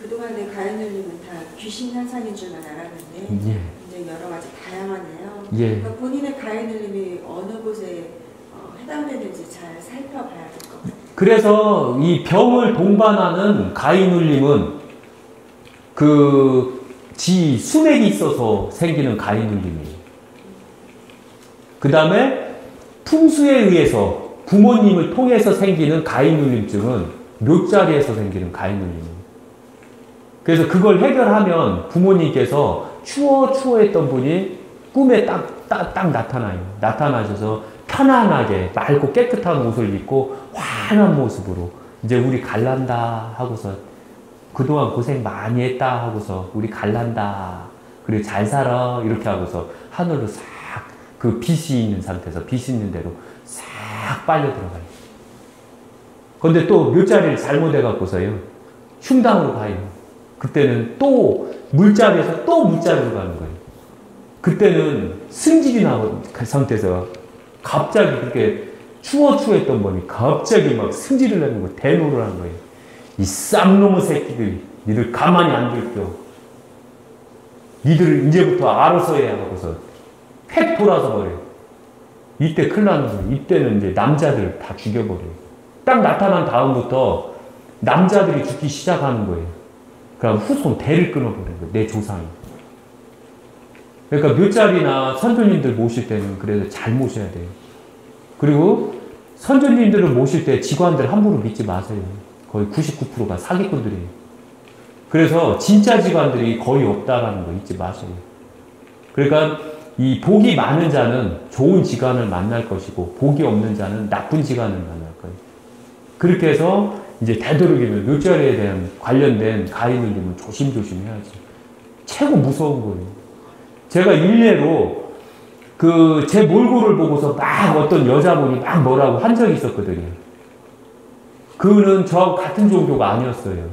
그동안에 가해눌림은 다 귀신 현상인 줄만 알았는데 예. 굉장히 여러 가지 다양하네요. 예. 그러니까 본인의 가해눌림이 어느 곳에 해당되는지 잘 살펴봐야 될 것 같아요. 그래서 이 병을 동반하는 가해눌림은 지 수맥이 있어서 생기는 가해눌림이에요. 그 다음에 풍수에 의해서 부모님을 통해서 생기는 가해눌림증은 묘자리에서 생기는 가해눌림이에요. 그래서 그걸 해결하면 부모님께서 추워했던 분이 꿈에 딱 나타나요. 나타나셔서 편안하게 맑고 깨끗한 옷을 입고 환한 모습으로 이제 우리 갈란다 하고서 그동안 고생 많이 했다 하고서 우리 갈란다 그리고 잘 살아 이렇게 하고서 하늘로 싹 그 빛이 있는 상태에서 빛 있는 대로 싹 빨려 들어가요. 근데 또 묘자리를 잘못해 갖고서요 흉당으로 가요. 그때는 또 물자리에서 또 물자리로 가는 거예요. 그때는 승질이 나는 상태에서 갑자기 그렇게 추했던 분이 갑자기 막 승질을 내는 거예요. 대노를 하는 거예요. 이 쌍놈의 새끼들, 니들 가만히 안 둘게요. 니들 이제부터 알아서 해야 하고서 팩 돌아서 버려요. 이때 큰일 나는 거예요. 이때는 이제 남자들 다 죽여버려요. 딱 나타난 다음부터 남자들이 죽기 시작하는 거예요. 그럼 후손 대를 끊어버리는 거예요. 내 조상이. 그러니까 묘자리나 선조님들 모실 때는 그래도 잘 모셔야 돼요. 그리고 선조님들을 모실 때 직관들 함부로 믿지 마세요. 거의 99%가 사기꾼들이에요. 그래서 진짜 직관들이 거의 없다라는 거 잊지 마세요. 그러니까 이 복이 많은 자는 좋은 직관을 만날 것이고 복이 없는 자는 나쁜 직관을 만날 거예요. 그렇게 해서 이제 되도록이면 묘자리에 대한 관련된 가해눌림은 조심조심 해야지. 최고 무서운 거예요. 제가 일례로 제 몰골을 보고서 막 어떤 여자분이 막 뭐라고 한 적이 있었거든요. 그는 저하고 같은 종교가 아니었어요.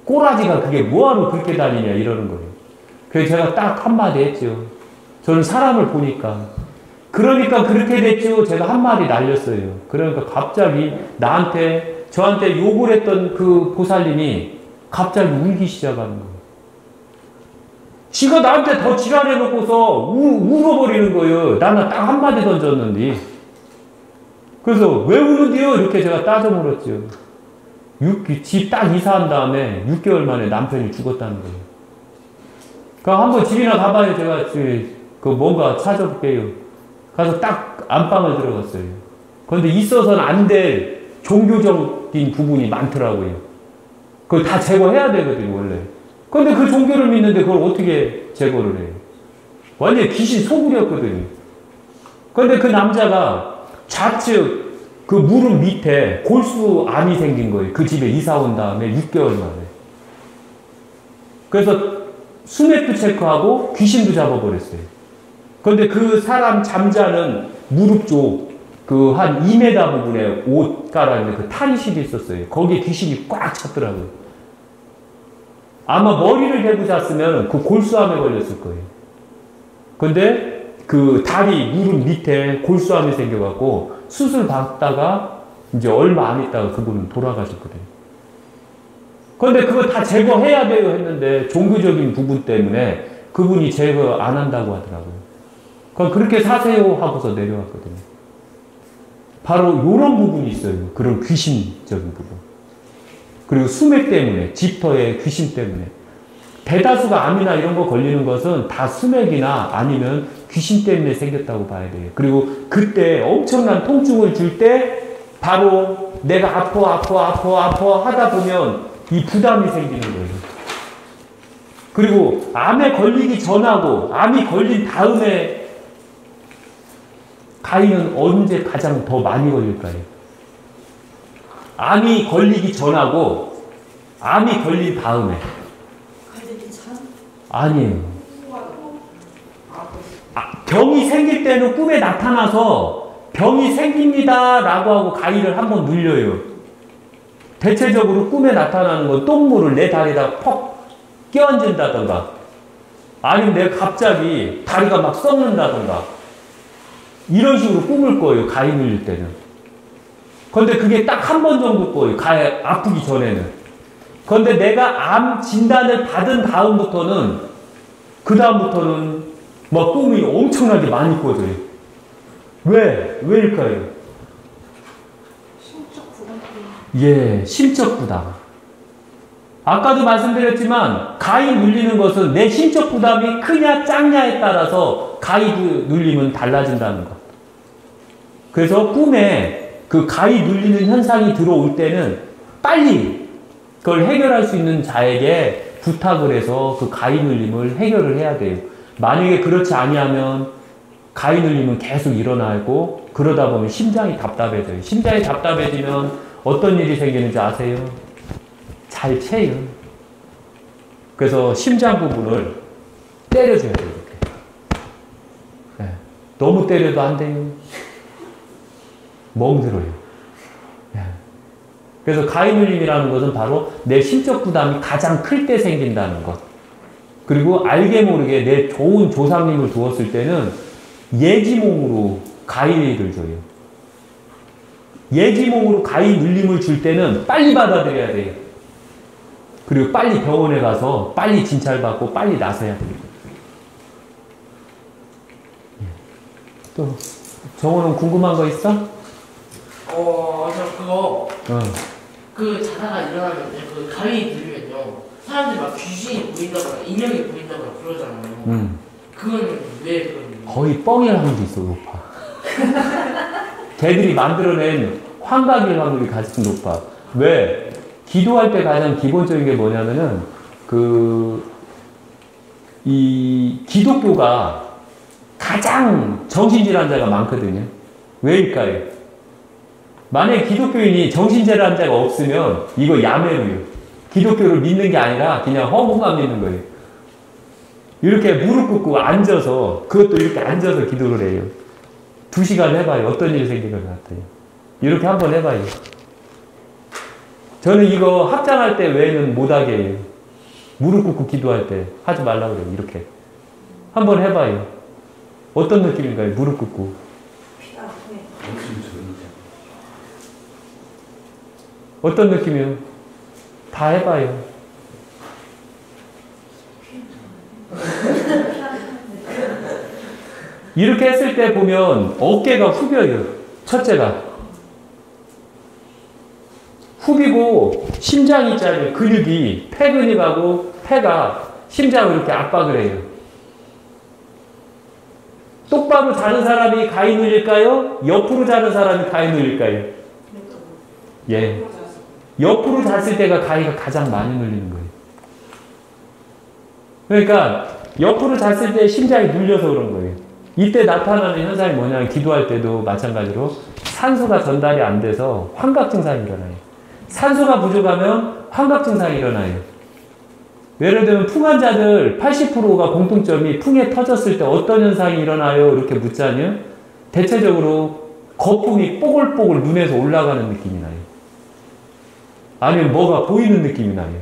꼬라지가 그게 뭐하러 그렇게 다니냐 이러는 거예요. 그래서 제가 딱 한마디 했죠. 저는 사람을 보니까. 그러니까 그렇게 됐죠. 제가 한마디 날렸어요. 그러니까 갑자기 저한테 욕을 했던 그 보살님이 갑자기 울기 시작하는 거예요. 지가 나한테 더 지랄해놓고서 울어버리는 거예요. 나는 딱 한마디 던졌는데. 그래서 왜 우는데요? 이렇게 제가 따져 물었죠. 집 딱 이사한 다음에 6개월 만에 남편이 죽었다는 거예요. 그럼 한번 집이나 가봐요. 제가 뭔가 찾아볼게요. 가서 딱 안방을 들어갔어요. 그런데 있어서는 안 될 종교적인 부분이 많더라고요. 그걸 다 제거해야 되거든요, 원래. 근데 그 종교를 믿는데 그걸 어떻게 제거를 해요? 완전 귀신 소굴이었거든요. 근데 그 남자가 좌측 그 무릎 밑에 골수암이 생긴 거예요. 그 집에 이사 온 다음에 6개월 만에. 그래서 수맥도 체크하고 귀신도 잡아버렸어요. 근데 그 사람 잠자는 무릎 쪽 그 한 2m 부분에 옷 깔아있는데 그 탈의실이 있었어요. 거기에 귀신이 꽉 찼더라고요. 아마 머리를 대고 잤으면 그 골수암에 걸렸을 거예요. 근데 그 다리 무릎 밑에 골수암이 생겨갖고 수술 받다가 이제 얼마 안 있다가 그분은 돌아가셨거든요. 근데 그거 다 제거해야 돼요 했는데 종교적인 부분 때문에 그분이 제거 안 한다고 하더라고요. 그럼 그렇게 사세요 하고서 내려왔거든요. 바로 이런 부분이 있어요. 그런 귀신적인 부분. 그리고 수맥 때문에, 집터의 귀신 때문에. 대다수가 암이나 이런 거 걸리는 것은 다 수맥이나 아니면 귀신 때문에 생겼다고 봐야 돼요. 그리고 그때 엄청난 통증을 줄 때 바로 내가 아파 하다 보면 이 부담이 생기는 거예요. 그리고 암에 걸리기 전하고 암이 걸린 다음에 가인은 언제 가장 더 많이 걸릴까요? 암이 걸리기 전하고 암이 걸린 다음에. 걸리기 전? 아니에요. 병이 생길 때는 꿈에 나타나서 병이 생깁니다 라고 하고 가위를 한번 눌려요. 대체적으로 꿈에 나타나는 건 똥물을 내 다리에다 퍽 끼얹은다던가 아니면 내가 갑자기 다리가 막 썩는다던가 이런 식으로 꿈을 꿔요. 가위 눌릴 때는. 근데 그게 딱 한 번 정도 꿔요. 아프기 전에는. 그런데 내가 암 진단을 받은 다음부터는 막 똥이 엄청나게 많이 꽂아요. 왜일까요? 심적 부담. 예, 심적 부담. 아까도 말씀드렸지만 가위 눌리는 것은 내 심적 부담이 크냐 작냐에 따라서 가위 눌림은 달라진다는 것. 그래서 꿈에 그 가위 눌리는 현상이 들어올 때는 빨리 그걸 해결할 수 있는 자에게 부탁을 해서 그 가위 눌림을 해결을 해야 돼요. 만약에 그렇지 아니하면 가위 눌림은 계속 일어나고 그러다 보면 심장이 답답해져요. 심장이 답답해지면 어떤 일이 생기는지 아세요? 잘 채요. 그래서 심장 부분을 때려줘야 돼요. 이렇게. 네. 너무 때려도 안 돼요. 멍들어요. 네. 그래서 가위 눌림이라는 것은 바로 내 심적 부담이 가장 클 때 생긴다는 것. 그리고 알게 모르게 내 좋은 조상님을 두었을 때는 예지몽으로 가위를 줘요. 예지몽으로 가위 눌림을 줄 때는 빨리 받아들여야 돼요. 그리고 빨리 병원에 가서 빨리 진찰받고 빨리 나서야 돼요. 또 정호는 궁금한 거 있어? 저 그거 어. 그 자다가 일어나면 그 가위 누르면요 사람들이 막 귀신이 보인다거나 인형이 보인다거나 그러잖아요. 그건 왜 그러는 거예요? 거의 뻥일 확률이 있어, 높아. 걔들이 만들어낸 환각일 확률이 가장 높아. 왜? 기도할 때 가장 기본적인 게 뭐냐면은 이 기독교가 가장 정신질환자가 많거든요. 왜일까요? 만약에 기독교인이 정신질환자가 없으면 이거 야매로요. 기독교를 믿는 게 아니라 그냥 허무만 믿는 거예요. 이렇게 무릎 꿇고 앉아서, 그것도 이렇게 앉아서 기도를 해요. 2시간 해봐요. 어떤 일이 생길 것 같아요. 이렇게 한번 해봐요. 저는 이거 합장할 때 외에는 못하게 해요. 무릎 꿇고 기도할 때 하지 말라고 그래요. 이렇게. 한번 해봐요. 어떤 느낌인가요? 무릎 꿇고. 피가 아프네. 어떤 느낌이요? 다 해봐요. 이렇게 했을 때 보면 어깨가 후벼요. 첫째가. 후비고 심장이 짜요. 근육이 폐 근육하고 폐가 심장을 이렇게 압박을 해요. 똑바로 자는 사람이 가위 눌릴까요? 옆으로 자는 사람이 가위 눌릴까요? 예. 옆으로 잤을 때가 가위가 가장 많이 눌리는 거예요. 그러니까 옆으로 잤을 때 심장이 눌려서 그런 거예요. 이때 나타나는 현상이 뭐냐면 기도할 때도 마찬가지로 산소가 전달이 안 돼서 환각 증상이 일어나요. 산소가 부족하면 환각 증상이 일어나요. 예를 들면 풍 환자들 80%가 공통점이 풍에 터졌을 때 어떤 현상이 일어나요? 이렇게 묻자면 대체적으로 거품이 뽀글뽀글 눈에서 올라가는 느낌이 나요. 아니면 뭐가 보이는 느낌이 나요.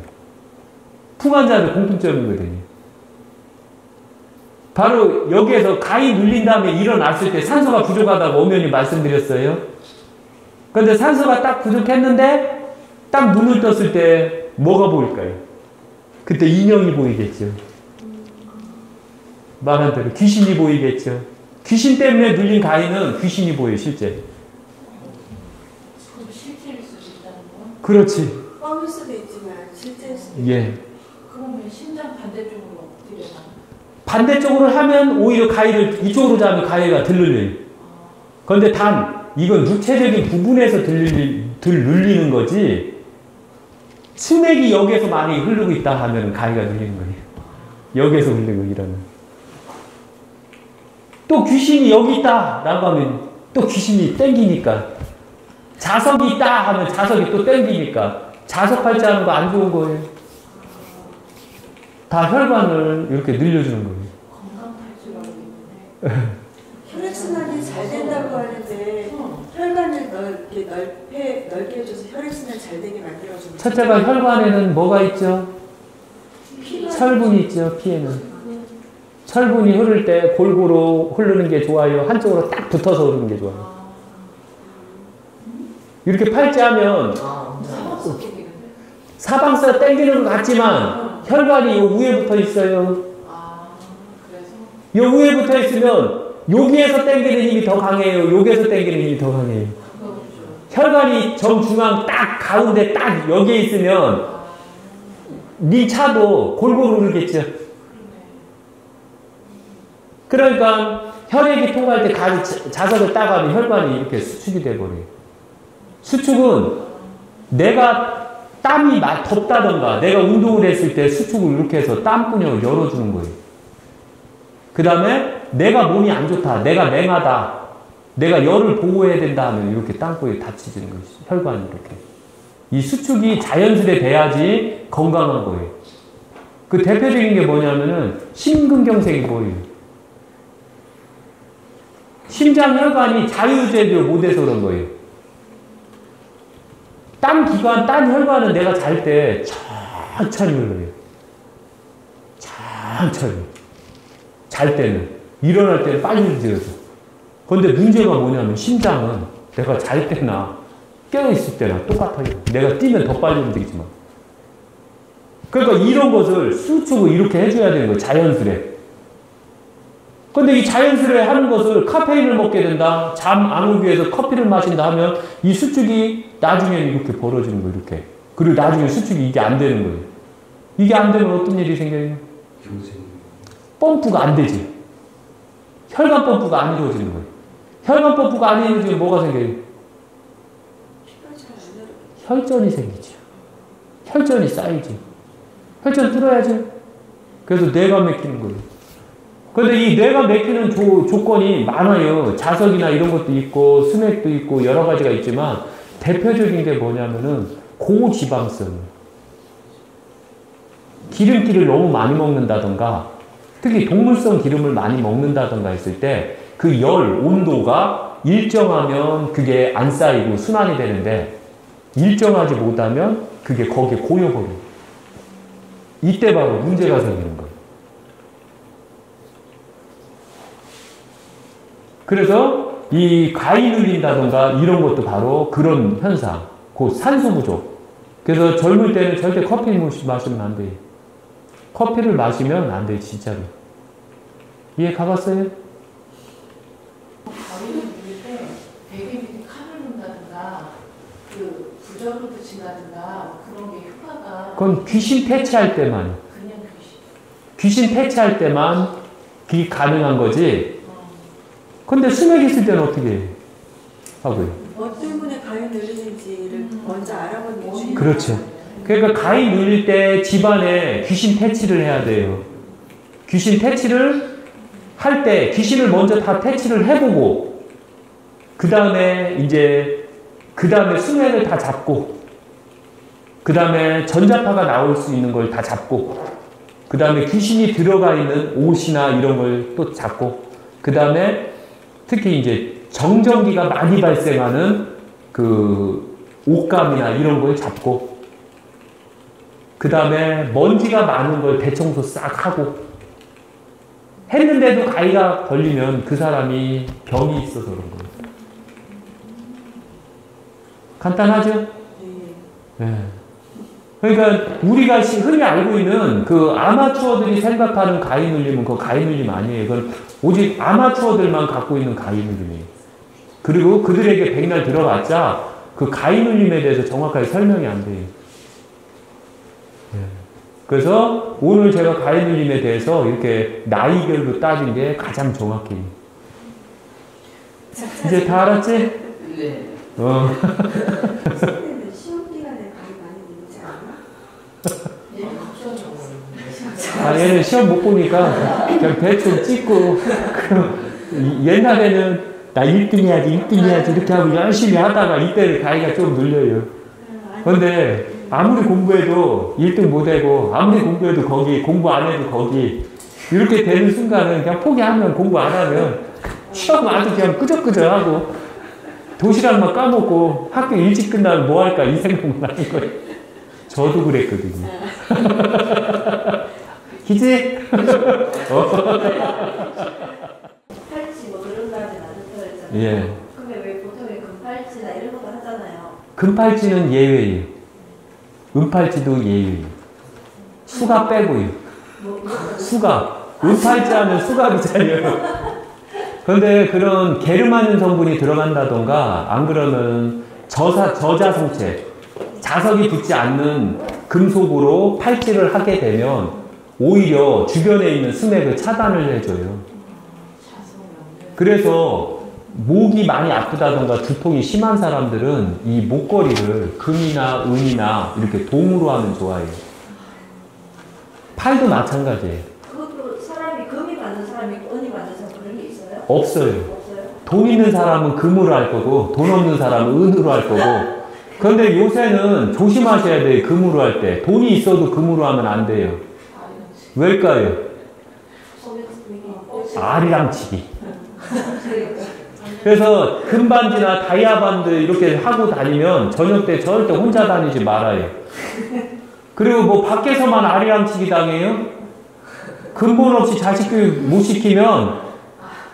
풍 환자들 공통점이거든요. 바로 여기에서 가위 눌린 다음에 일어났을 때 산소가 부족하다고 엄연히 말씀드렸어요. 그런데 산소가 딱 부족했는데 딱 눈을 떴을 때 뭐가 보일까요? 그때 인형이 보이겠죠. 말한 대로 귀신이 보이겠죠. 귀신 때문에 눌린 가위는 귀신이 보여요, 실제. 실제일 수도 있다는 거? 그렇지. 뻥일 수도 있지만 실제일 수도 있고. 예. 그러면 심장 반대쪽으로 어떻게 되나? 반대쪽으로 하면 오히려 가위를 이쪽으로 자면 가위가 덜 눌려요. 그런데 단 이건 육체적인 부분에서 덜 눌리는 거지 스맥이 여기에서 많이 흐르고 있다 하면 가위가 눌리는 거예요. 여기에서 흘리고 이러면. 또 귀신이 여기 있다 라고 하면 또 귀신이 땡기니까. 자석이 있다 하면 자석이 또 땡기니까. 자석 팔자 하는 거 안 좋은 거예요. 다 혈관을 이렇게 늘려주는 거예요. 건강 탈출하고 있는데. 혈액순환이 잘 된다고 하는데 혈관을 넓게 해줘서 혈액순환 잘 되게 만들어주는 거예요. 첫째가 혈관에는 뭐가 있죠? 피가 철분이 있죠. 피에는. 철분이 흐를 때 골고루 흐르는 게 좋아요? 한쪽으로 딱 붙어서 흐르는 게 좋아요? 이렇게 팔자하면 사방서 당기는 것 같지만 혈관이 요 위에 붙어 있어요. 아, 그래서? 요 위에 붙어 있으면 여기에서 당기는 힘이 더 강해요. 여기에서 당기는 힘이 더 강해요. 혈관이 정중앙 딱 가운데 딱 여기에 있으면 네 차도 골고루 흐르겠죠. 그러니까 혈액이 통할 때 자석을 따가면 혈관이 이렇게 수축이 돼버려요. 수축은 내가 땀이 덥다던가 내가 운동을 했을 때 수축을 이렇게 해서 땀근육을 열어주는 거예요. 그 다음에 내가 몸이 안 좋다, 내가 맹하다, 내가 열을 보호해야 된다 하면 이렇게 땀근육이 닫혀지는 거예요. 혈관이 이렇게. 이 수축이 자연스레 돼야지 건강한 거예요. 그 대표적인 게 뭐냐면은 심근경색이 보여요. 심장 혈관이 자유제대로 못해서 그런 거예요. 딴 기관, 딴 혈관은 내가 잘 때 천천히 흘러요. 천천히. 잘 때는. 일어날 때는 빨리 움직여서. 그런데 문제가 뭐냐면 심장은 내가 잘 때나 깨어있을 때나 똑같아요. 내가 뛰면 더 빨리 움직이지만. 그러니까 이런 것을 수축을 이렇게 해줘야 되는 거예요. 자연스레. 근데 이 자연스레 하는 것을 카페인을 먹게 된다. 잠 안 오기 위해서 커피를 마신다 하면 이 수축이 나중에는 이렇게 벌어지는 거예요. 이렇게. 그리고 나중에 수축이 이게 안 되는 거예요. 이게 안 되면 어떤 일이 생겨요? 펌프가 안 되지. 혈관 펌프가 안 이루어지는 거예요. 혈관 펌프가 안 이루어지면 뭐가 생겨요? 혈전이 생기죠. 혈전이 쌓이지. 혈전 뚫어야지. 그래서 뇌가 막히는 거예요. 근데 이 뇌가 막히는 조건이 많아요. 자석이나 이런 것도 있고, 수맥도 있고, 여러 가지가 있지만, 대표적인 게 뭐냐면은, 고지방성. 기름기를 너무 많이 먹는다던가, 특히 동물성 기름을 많이 먹는다던가 했을 때, 그 열, 온도가 일정하면 그게 안 쌓이고 순환이 되는데, 일정하지 못하면 그게 거기에 고여버려요. 이때 바로 문제가 생기는 거예요. 그래서 이 가위 눌린다던가 이런 것도 바로 그런 현상. 곧 산소 부족. 그래서 젊을 때는 절대 커피 마시면 안 돼요. 커피를 마시면 안 돼요, 진짜로. 이해 가봤어요? 가위를 누릴 때 베개 밑에 칼을 놓는다든가 그 부적을 붙인다든가 그런 게 효과가 그건 귀신 퇴치할 때만. 그냥 귀신 퇴치할 때만 그게 가능한 거지. 근데 수맥 있을 때는 어떻게 하고요? 뭐 때문에 가위 눌리는지를 먼저 알아보는 게 중요해요. 그렇죠. 그러니까 가위 눌릴 때 집안에 귀신 퇴치를 해야 돼요. 귀신 퇴치를 할 때 귀신을 먼저 다 퇴치를 해보고 그 다음에 수맥을 다 잡고 그 다음에 전자파가 나올 수 있는 걸 다 잡고 그 다음에 귀신이 들어가 있는 옷이나 이런 걸 또 잡고 그 다음에 특히 이제 정전기가 많이 발생하는 그 옷감이나 이런 걸 잡고 그 다음에 먼지가 많은 걸 대청소 싹 하고 했는데도 가위가 걸리면 그 사람이 병이 있어서 그런 거예요. 간단하죠? 네. 그러니까 우리가 흔히 알고 있는 그 아마추어들이 생각하는 가위 눌림은 그 가위 눌림 아니에요. 그건 오직 아마추어들만 갖고 있는 가위 눌림이에요. 그리고 그들에게 백날 들어봤자 그 가위 눌림에 대해서 정확하게 설명이 안 돼요. 네. 그래서 오늘 제가 가위 눌림에 대해서 이렇게 나이별로 따진 게 가장 정확해요. 이제 다 알았지? 네. 선생님은 시험 기간에 가위 많이 눌리지 않아? 아, 얘는 시험 못 보니까 그냥 대충 찍고 옛날에는 나 1등 해야지 이렇게 하고 열심히 하다가 이때는 가위가 좀 눌려요. 그런데 아무리 공부해도 1등 못하고 아무리 공부해도 거기 공부 안 해도 거기 이렇게 되는 순간은 그냥 포기하면 공부 안 하면 시험 아주 그냥 끄적끄적하고 도시락만 까먹고 학교 일찍 끝나면 뭐 할까 이 생각만 하는 거예요. 저도 그랬거든요. 기지? 팔찌 뭐 그런 거 하지 않았다고 했잖아요. 예. 근데 왜 보통 금팔찌나 이런 것도 하잖아요. 금팔찌는 예외예요. 은팔찌도 예유예요. 수갑 빼고요. 수갑. 은팔찌 하면 수갑이잖아요. 그런데 그런 게르마늄 성분이 들어간다던가 안 그러면 저자성체, 자석이 붙지 않는 금속으로 팔찌를 하게 되면 오히려 주변에 있는 스맥을 차단을 해줘요. 그래서 목이 많이 아프다던가 두통이 심한 사람들은 이 목걸이를 금이나 은이나 이렇게 동으로 하면 좋아해요. 팔도 마찬가지예요. 그것도 사람이 금이 받는 사람이 있고 은이 받는 사람 그런 게 있어요? 없어요. 없어요? 돈 있는 사람은 금으로 할 거고 돈 없는 사람은 은으로 할 거고. 그런데 요새는 조심하셔야 돼요. 금으로 할 때. 돈이 있어도 금으로 하면 안 돼요. 왜일까요? 아리랑치기. 그래서 금반지나 다이아반드 이렇게 하고 다니면 저녁 때 절대 혼자 다니지 말아요. 그리고 뭐 밖에서만 아리랑치기 당해요? 근본 없이 자식 교육 못 시키면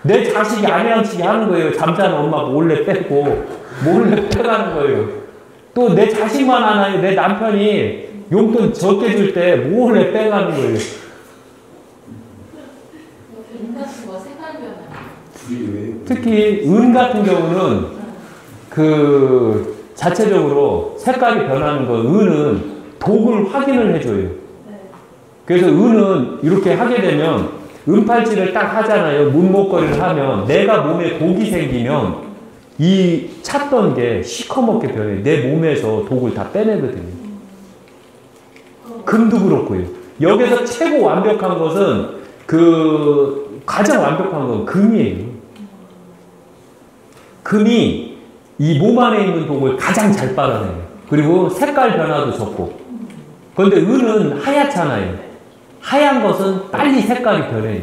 내 자식이 아리랑치기 하는 거예요. 잠자는 엄마가 몰래 빼고 몰래 빼가는 거예요. 또 내 자식만 하나요? 내 남편이 용돈 적게 줄 때 몰래 빼가는 거예요. 인간수가 색깔 변화. 특히 은 같은 경우는 그 자체적으로 색깔이 변하는 거, 은은 독을 확인을 해줘요. 그래서 은은 이렇게 하게 되면 은팔찌를 딱 하잖아요. 문목걸이를 하면 내가 몸에 독이 생기면 이 찼던 게 시커멓게 변해요. 내 몸에서 독을 다 빼내거든요. 금도 그렇고요. 여기서 최고 완벽한 것은 가장 완벽한 건 금이에요. 금이 이 몸 안에 있는 독을 가장 잘 빨아내요. 그리고 색깔 변화도 적고. 그런데 은은 하얗잖아요. 하얀 것은 빨리 색깔이 변해요.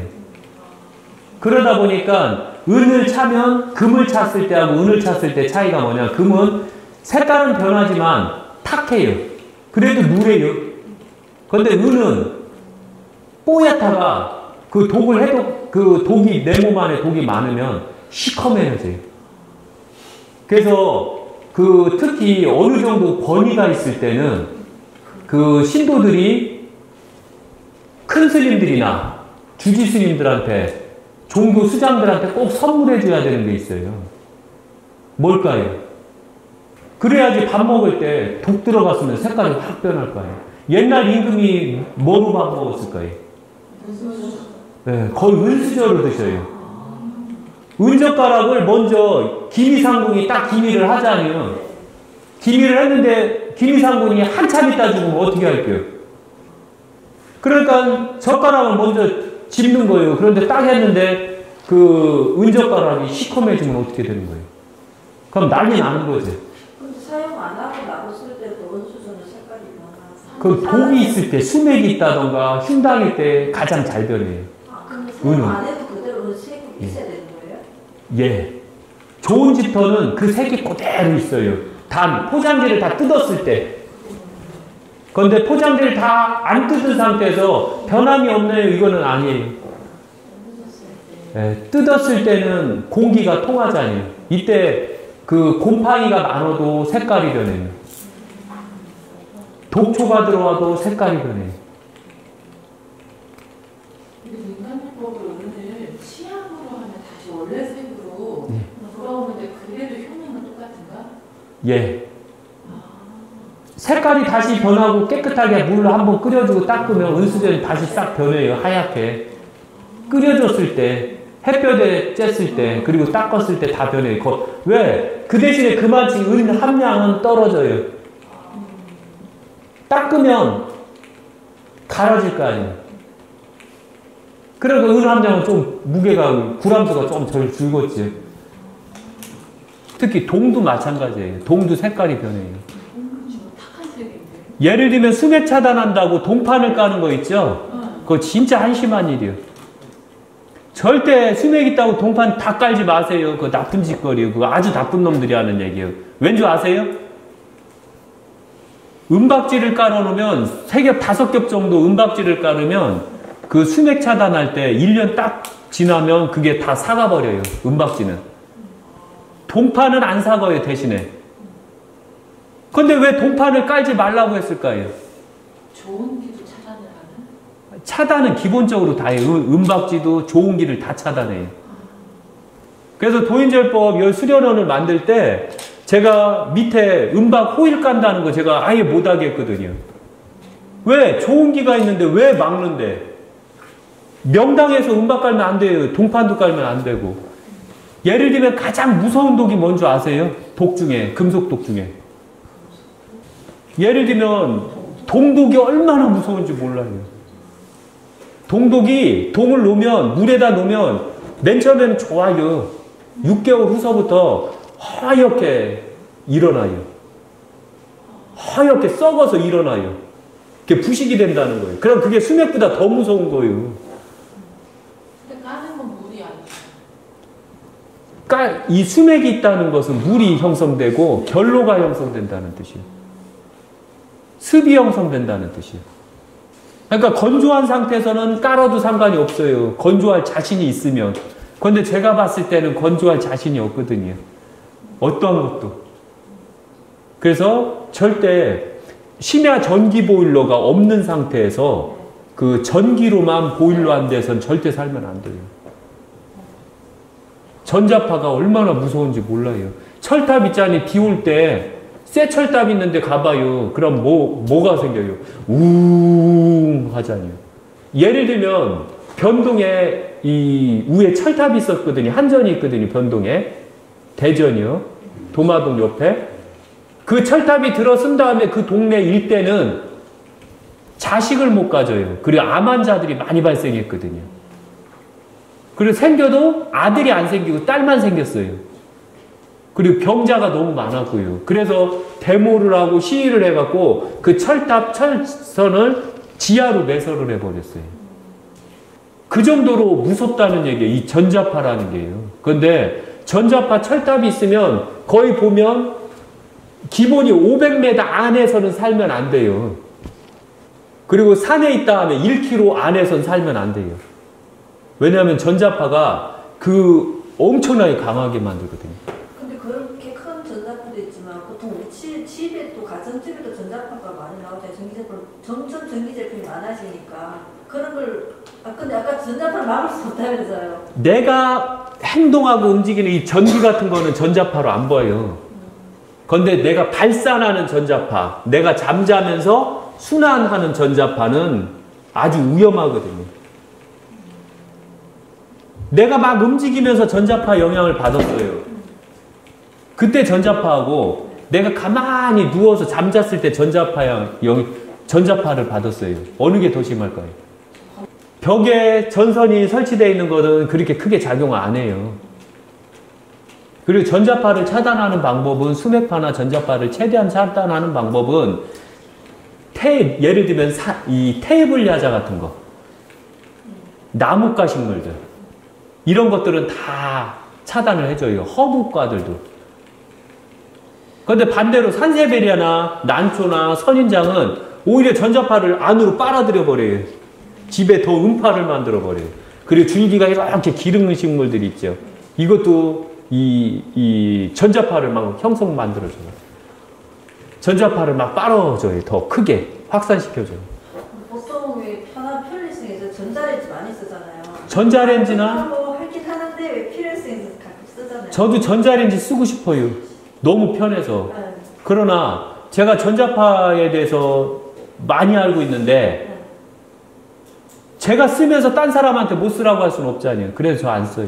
그러다 보니까 은을 차면 금을 찼을 때하고 은을 찼을 때 차이가 뭐냐. 금은 색깔은 변하지만 탁해요. 그래도 누래요. 그런데 은은 뽀얗다가 그 독을 해도 그 독이 내 몸 안에 독이 많으면 시커매져요. 그래서 특히 어느 정도 권위가 있을 때는 그 신도들이 큰 스님들이나 주지 스님들한테 종교 수장들한테 꼭 선물해줘야 되는 게 있어요. 뭘까요? 그래야지 밥 먹을 때 독 들어갔으면 색깔이 확 변할 거예요. 옛날 임금이 뭐로 밥 먹었을까요? 네, 거의 은수저로 드셔요. 은젓가락을 먼저 기미상궁이 딱 기미를 하자면 기미를 했는데 기미상궁이 한참 있다 죽으면 어떻게 할게요? 그러니까 젓가락을 먼저 집는 거예요. 그런데 딱 했는데 그 은젓가락이 시커매지면 어떻게 되는 거예요? 그럼 난리 나는 거지. 근데 사용 안 하고 놔뒀을 때도 은수저는 색깔이 변화. 그 독이 있을 때, 수맥이 있다던가 흉당일 때 가장 잘 변해요. 아, 근데 사용 은은. 안 해도 그대로 색이 있어야 되는 거예요? 예. 좋은 집터는 그 색이 그대로 있어요. 단, 포장지를 다 뜯었을 때. 그런데 포장지를 다 안 뜯은 상태에서 변함이 없네요. 이거는 아니에요. 예, 뜯었을 때는 공기가 통하잖아요. 이때 그 곰팡이가 많아도 색깔이 변해요. 독초가 들어와도 색깔이 변해요. 인간요법을 은을 치약으로 하면 다시 원래 색으로 돌아오는데 그래도 효능은 똑같은가? 예. 색깔이 다시 변하고 깨끗하게 물로 한번 끓여주고 닦으면 은수저는 다시 싹 변해요. 하얗게. 끓여줬을 때, 햇볕에 쬐을 때, 그리고 닦았을 때 다 변해요. 왜? 그 대신에 그만치 은 함량은 떨어져요. 닦으면 갈아질 거 아니에요. 그리고 은 함량은 좀 무게가, 구람수가 좀 덜 줄겠지. 특히 동도 마찬가지예요. 동도 색깔이 변해요. 예를 들면 수맥 차단한다고 동판을 까는 거 있죠? 그거 진짜 한심한 일이에요. 절대 수맥 있다고 동판 다 깔지 마세요. 그거 나쁜 짓거리예요. 그거 아주 나쁜 놈들이 하는 얘기예요. 왠지 아세요? 은박지를 깔아놓으면 3겹, 5겹 정도 은박지를 깔으면 그 수맥 차단할 때 1년 딱 지나면 그게 다 사가버려요. 은박지는. 동판은 안 사가요, 대신에. 근데 왜 동판을 깔지 말라고 했을까요? 좋은 기도 차단을 하는? 차단은 기본적으로 다 해요. 음박지도 좋은 기를 다 차단해요. 그래서 도인절법 열 수련원을 만들 때 제가 밑에 음박 호일 깐다는 거 제가 아예 못하게 했거든요. 왜? 좋은 기가 있는데 왜 막는데? 명당에서 음박 깔면 안 돼요. 동판도 깔면 안 되고. 예를 들면 가장 무서운 독이 뭔지 아세요? 독 중에, 금속독 중에. 예를 들면 동독이 얼마나 무서운지 몰라요. 동독이 동을 놓으면 물에다 놓으면 맨 처음에는 좋아요. 6개월 후서부터 하얗게 일어나요. 하얗게 썩어서 일어나요. 그게 부식이 된다는 거예요. 그럼 그게 수맥보다 더 무서운 거예요. 근데 까는 건 물이 아니죠. 이 수맥이 있다는 것은 물이 형성되고 결로가 형성된다는 뜻이에요. 습이 형성된다는 뜻이에요. 그러니까 건조한 상태에서는 깔아도 상관이 없어요. 건조할 자신이 있으면. 그런데 제가 봤을 때는 건조할 자신이 없거든요. 어떠한 것도. 그래서 절대 심야 전기 보일러가 없는 상태에서 그 전기로만 보일러 한 데선 절대 살면 안 돼요. 전자파가 얼마나 무서운지 몰라요. 철탑 있잖아요. 비 올 때 새 철탑 있는데 가봐요. 그럼 뭐가 생겨요? 우웅 하잖아요. 예를 들면 변동에 이 위에 철탑이 있었거든요. 한전이 있거든요. 변동에. 대전이요. 도마동 옆에. 그 철탑이 들어선 다음에 그 동네 일대는 자식을 못 가져요. 그리고 암 환자들이 많이 발생했거든요. 그리고 생겨도 아들이 안 생기고 딸만 생겼어요. 그리고 병자가 너무 많았고요. 그래서 데모를 하고 시위를 해갖고 그 철탑, 철선을 지하로 매설을 해버렸어요. 그 정도로 무섭다는 얘기예요. 이 전자파라는 게요. 그런데 전자파 철탑이 있으면 거의 보면 기본이 500m 안에서는 살면 안 돼요. 그리고 산에 있다 하면 1km 안에서는 살면 안 돼요. 왜냐하면 전자파가 그 엄청나게 강하게 만들거든요. 근데 그렇게 큰 전자파도 있지만 보통 우리 집에 또 가정집에도 전자파가 많이 나오잖아요. 전기제품, 점점 전기제품이 많아지니까 그런 걸 근데 아까 전자파를 막을 수 없다면서요. 내가 행동하고 움직이는 이 전기 같은 거는 전자파로 안 보여요. 그런데 내가 발산하는 전자파, 내가 잠자면서 순환하는 전자파는 아주 위험하거든요. 내가 막 움직이면서 전자파 영향을 받았어요. 그때 전자파하고 내가 가만히 누워서 잠잤을 때 전자파를 받았어요. 어느 게 더 심할까요? 벽에 전선이 설치되어 있는 것은 그렇게 크게 작용을 안 해요. 그리고 전자파를 차단하는 방법은 수맥파나 전자파를 최대한 차단하는 방법은 예를 들면 이 테이블 야자 같은 거, 나뭇가 식물들 이런 것들은 다 차단을 해줘요. 허브과들도. 그런데 반대로 산세베리아나 난초나 선인장은 오히려 전자파를 안으로 빨아들여 버려요. 집에 더 음파를 만들어 버려요. 그리고 줄기가 이렇게 기르는 식물들이 있죠. 이것도 이 전자파를 막 형성 만들어줘요. 전자파를 막 빨아줘요. 더 크게 확산시켜줘요. 보통 왜 편의성에서 전자레인지 많이 쓰잖아요. 전자레인지나 뭐 하긴 하는데 왜 필요성에서 가끔 쓰잖아요. 저도 전자레인지 쓰고 싶어요. 너무 편해서. 네. 그러나 제가 전자파에 대해서 많이 알고 있는데 제가 쓰면서 딴 사람한테 못 쓰라고 할 수는 없잖아요. 그래서 저 안 써요.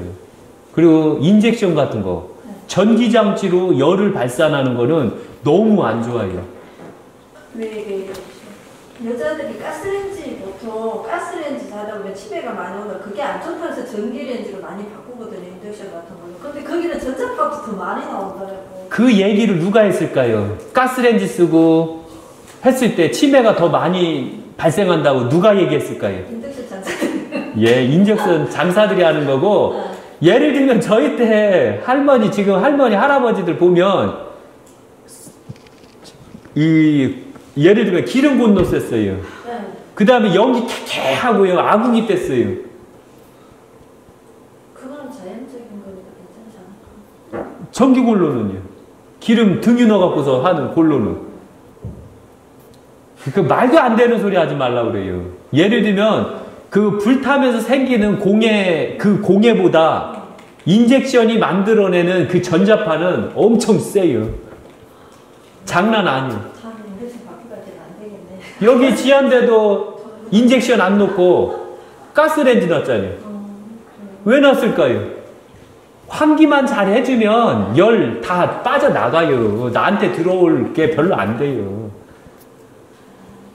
그리고 인젝션 같은 거, 전기장치로 열을 발산하는 거는 너무 안 좋아요. 왜 여자들이 가스레인지 보통 가스레인지 사다 보면 치매가 많이 오면 그게 안 좋다면서 전기레인지로 많이 바꾸거든요. 인덕션 같은 거는. 근데 거기는 전자파도 더 많이 나오더라고요. 그 얘기를 누가 했을까요? 가스레인지 쓰고 했을 때 치매가 더 많이 발생한다고 누가 얘기했을까요? 인덕션 장사. 예, 인젝션 장사들이 하는 거고, 예를 들면 저희 때 지금 할머니, 할아버지들 보면 예를 들면 기름 분노 쐈어요. 그 다음에 연기 캐캐 하고요. 아궁이 뗐어요. 그거는 자연적인 거니까 괜찮지 않을까? 전기 골로는요. 기름 등유 넣어갖고서 하는 골로는. 그 말도 안 되는 소리 하지 말라고 그래요. 예를 들면 그 불타면서 생기는 공해, 그 공해보다 인젝션이 만들어내는 그 전자파는 엄청 세요. 장난 아니에요. 다 인덱션 바꾸가 안 되겠네. 여기 지한데도 인젝션 안 넣고 가스렌지 넣었잖아요. 왜 넣었을까요? 환기만 잘 해주면 열 다 빠져나가요. 나한테 들어올 게 별로 안 돼요.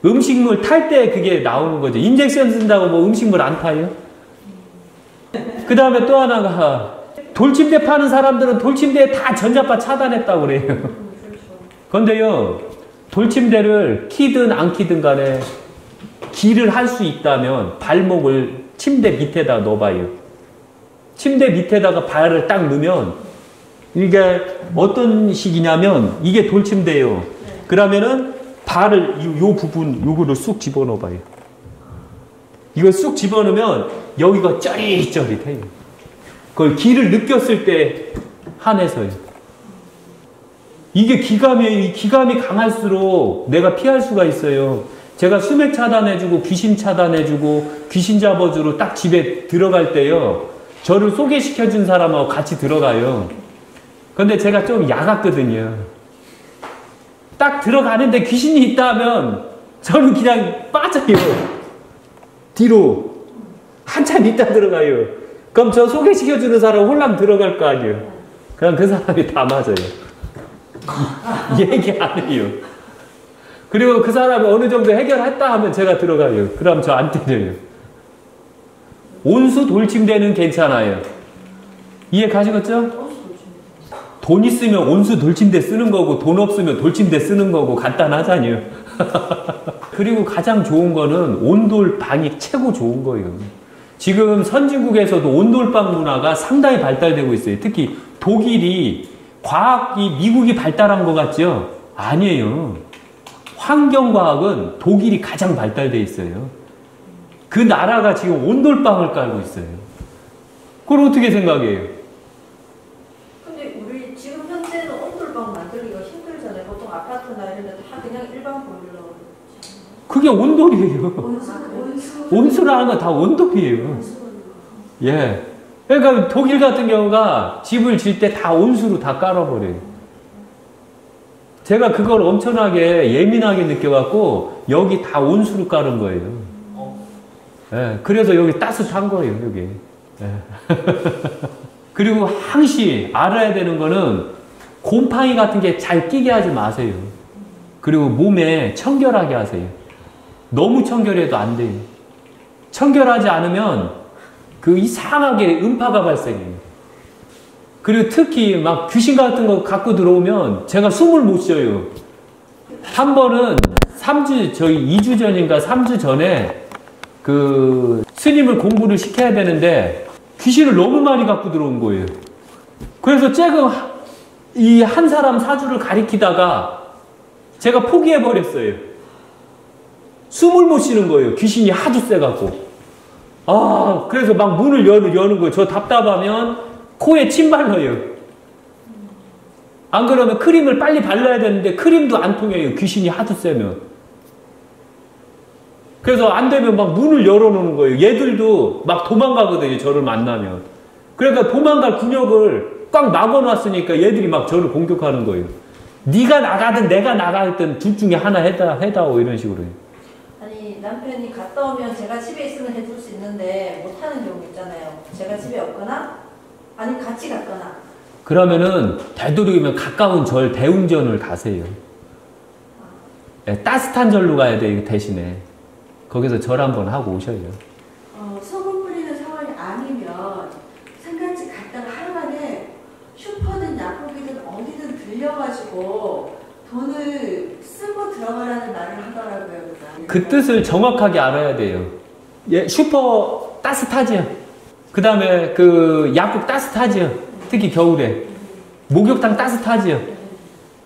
음식물 탈 때 그게 나오는 거죠. 인젝션 쓴다고 뭐 음식물 안 타요? 그 다음에 또 하나가 돌침대 파는 사람들은 돌침대에 다 전자파 차단했다고 그래요. 그런데요, 돌침대를 키든 안 키든 간에 길을 할 수 있다면 발목을 침대 밑에다 넣어봐요. 침대 밑에다가 발을 딱 넣으면 이게 어떤 식이냐면 이게 돌침대예요. 그러면은 발을 요 부분 요거를 쑥 집어넣어봐요. 이걸 쑥 집어넣으면 여기가 쩌릿쩌릿해요. 그걸 기를 느꼈을 때 한해서요. 이게 기감이 강할수록 내가 피할 수가 있어요. 제가 수맥 차단해주고 귀신 차단해주고 귀신 잡아주러 딱 집에 들어갈 때요. 저를 소개시켜준 사람하고 같이 들어가요. 근데 제가 좀 야같거든요. 딱 들어가는데 귀신이 있다 하면 저는 그냥 빠져요. 뒤로. 한참 있다 들어가요. 그럼 저 소개시켜주는 사람 홀랑 들어갈 거 아니에요. 그럼 그 사람이 다 맞아요. 얘기 안 해요. 그리고 그 사람이 어느 정도 해결했다 하면 제가 들어가요. 그럼 저 안 때려요. 온수 돌침대는 괜찮아요. 이해 가시겠죠? 돈 있으면 온수 돌침대 쓰는 거고 돈 없으면 돌침대 쓰는 거고 간단하잖아요. 그리고 가장 좋은 거는 온돌방이 최고 좋은 거예요. 지금 선진국에서도 온돌방 문화가 상당히 발달되고 있어요. 특히 독일이 과학이 미국이 발달한 것 같죠? 아니에요. 환경과학은 독일이 가장 발달되어 있어요. 그 나라가 지금 온돌방을 깔고 있어요. 그걸 어떻게 생각해요? 근데 우리 지금 현재는 온돌방 만들기가 힘들잖아요. 보통 아파트나 이런 데도 다 그냥 일반 보일러. 그게 온돌이에요. 온수. 온수라는 건 다 온돌이에요. 예. 그러니까 독일 같은 경우가 집을 질 때 다 온수로 다 깔아버려요. 제가 그걸 엄청나게 예민하게 느껴갖고 여기 다 온수로 깔은 거예요. 예. 그래서 여기 따뜻한 거예요, 여기. 예. 그리고 항시 알아야 되는 거는 곰팡이 같은 게 잘 끼게 하지 마세요. 그리고 몸에 청결하게 하세요. 너무 청결해도 안 돼요. 청결하지 않으면 그 이상하게 음파가 발생해요. 그리고 특히 막 귀신 같은 거 갖고 들어오면 제가 숨을 못 쉬어요. 한 번은 2주 전인가 3주 전에 그 스님을 공부를 시켜야 되는데 귀신을 너무 많이 갖고 들어온 거예요. 그래서 제가 이 한 사람 사주를 가리키다가 제가 포기해버렸어요. 숨을 못 쉬는 거예요. 귀신이 하도 세갖고. 그래서 막 문을 여는 거예요. 저 답답하면 코에 침 발라요. 안 그러면 크림을 빨리 발라야 되는데 크림도 안 통해요. 귀신이 하도 세면. 그래서 안 되면 막 문을 열어놓는 거예요. 얘들도 막 도망가거든요. 저를 만나면. 그러니까 도망갈 군역을 꽉 막아놨으니까 얘들이 막 저를 공격하는 거예요. 네가 나가든 내가 나가든 둘 중에 하나 해다오 이런 식으로. 아니 남편이 갔다 오면 제가 집에 있으면 해줄 수 있는데 못하는 경우 있잖아요. 제가 집에 없거나 아니 같이 갔거나. 그러면은 되도록이면 가까운 절 대웅전을 가세요. 네, 따뜻한 절로 가야 돼요. 대신에. 거기서 절 한번 하고 오셔요. 소금 뿌리는 상황이 아니면 상갓집 갔다가 하루 만에 슈퍼든 약국이든 어디든 들려가지고 돈을 쓰고 들어가라는 말을 하더라고요. 그 뜻을 정확하게 알아야 돼요. 예, 슈퍼 따뜻하죠. 그 다음에 그 약국 따뜻하죠. 특히 겨울에. 목욕탕 따뜻하죠.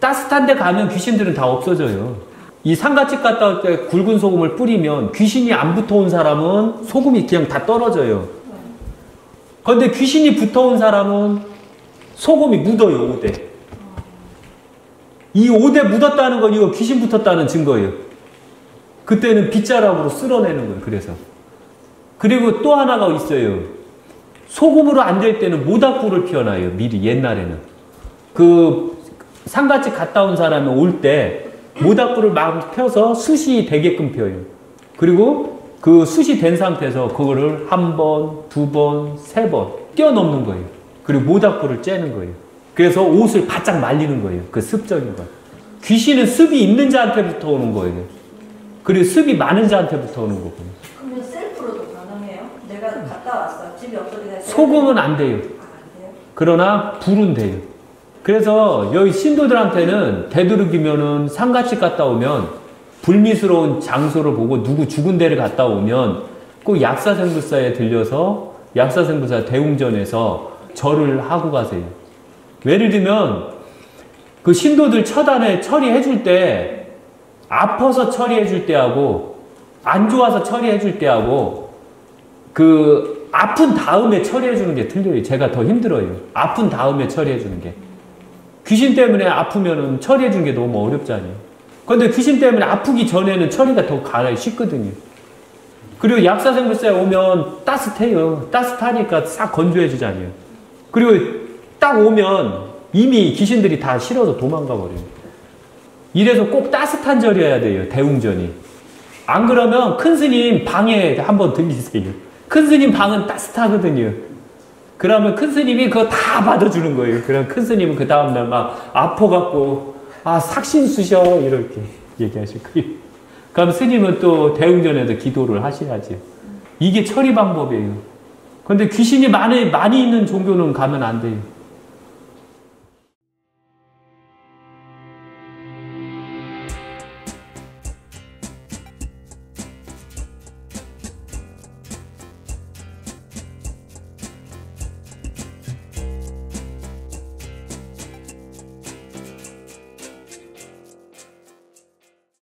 따뜻한 데 가면 귀신들은 다 없어져요. 이 상가집 갔다 올 때 굵은 소금을 뿌리면 귀신이 안 붙어온 사람은 소금이 그냥 다 떨어져요. 그런데 귀신이 붙어온 사람은 소금이 묻어요, 옷에. 이 옷에 묻었다는 건 이거 귀신 붙었다는 증거예요. 그때는 빗자락으로 쓸어내는 거예요. 그래서. 그리고 또 하나가 있어요. 소금으로 안 될 때는 모닥불을 피워놔요. 미리 옛날에는. 그 상가집 갔다 온 사람이 올 때 모닥불을 막 펴서 숯이 되게끔 펴요. 그리고 그 숯이 된 상태에서 그거를 한 번, 두 번, 세 번 뛰어넘는 거예요. 그리고 모닥불을 쬐는 거예요. 그래서 옷을 바짝 말리는 거예요. 그 습적인 거. 귀신은 습이 있는 자한테부터 오는 거예요. 그리고 습이 많은 자한테부터 오는 거고. 그러면 셀프로도 가능해요? 내가 갔다 왔어. 집이 없어지다. 소금은 안 돼요. 안 돼요? 그러나 불은 돼요. 그래서 여기 신도들한테는 되도록이면은 상가집 갔다 오면 불미스러운 장소를 보고 누구 죽은 데를 갔다 오면 꼭 약사생불사에 들려서 약사생불사 대웅전에서 절을 하고 가세요. 예를 들면 그 신도들 처단에 처리해 줄 때 아파서 처리해 줄 때하고 안 좋아서 처리해 줄 때하고 그 아픈 다음에 처리해 주는 게 틀려요. 제가 더 힘들어요. 아픈 다음에 처리해 주는 게. 귀신 때문에 아프면은 처리해 주는 게 너무 어렵잖아요. 그런데 귀신 때문에 아프기 전에는 처리가 더 가능히 쉽거든요. 그리고 약사생불사에 오면 따뜻해요. 따뜻하니까 싹 건조해 주잖아요. 그리고 딱 오면 이미 귀신들이 다 싫어서 도망가 버려요. 이래서 꼭 따뜻한 절이어야 돼요. 대웅전이. 안 그러면 큰 스님 방에 한번 들리세요. 큰 스님 방은 따뜻하거든요. 그러면 큰 스님이 그거 다 받아주는 거예요. 그럼 큰 스님은 그 다음날 막 아파갖고 삭신 쑤셔 이렇게 얘기하실 거예요. 그럼 스님은 또 대웅전에서 기도를 하셔야지. 이게 처리 방법이에요. 근데 귀신이 많이 있는 종교는 가면 안 돼요.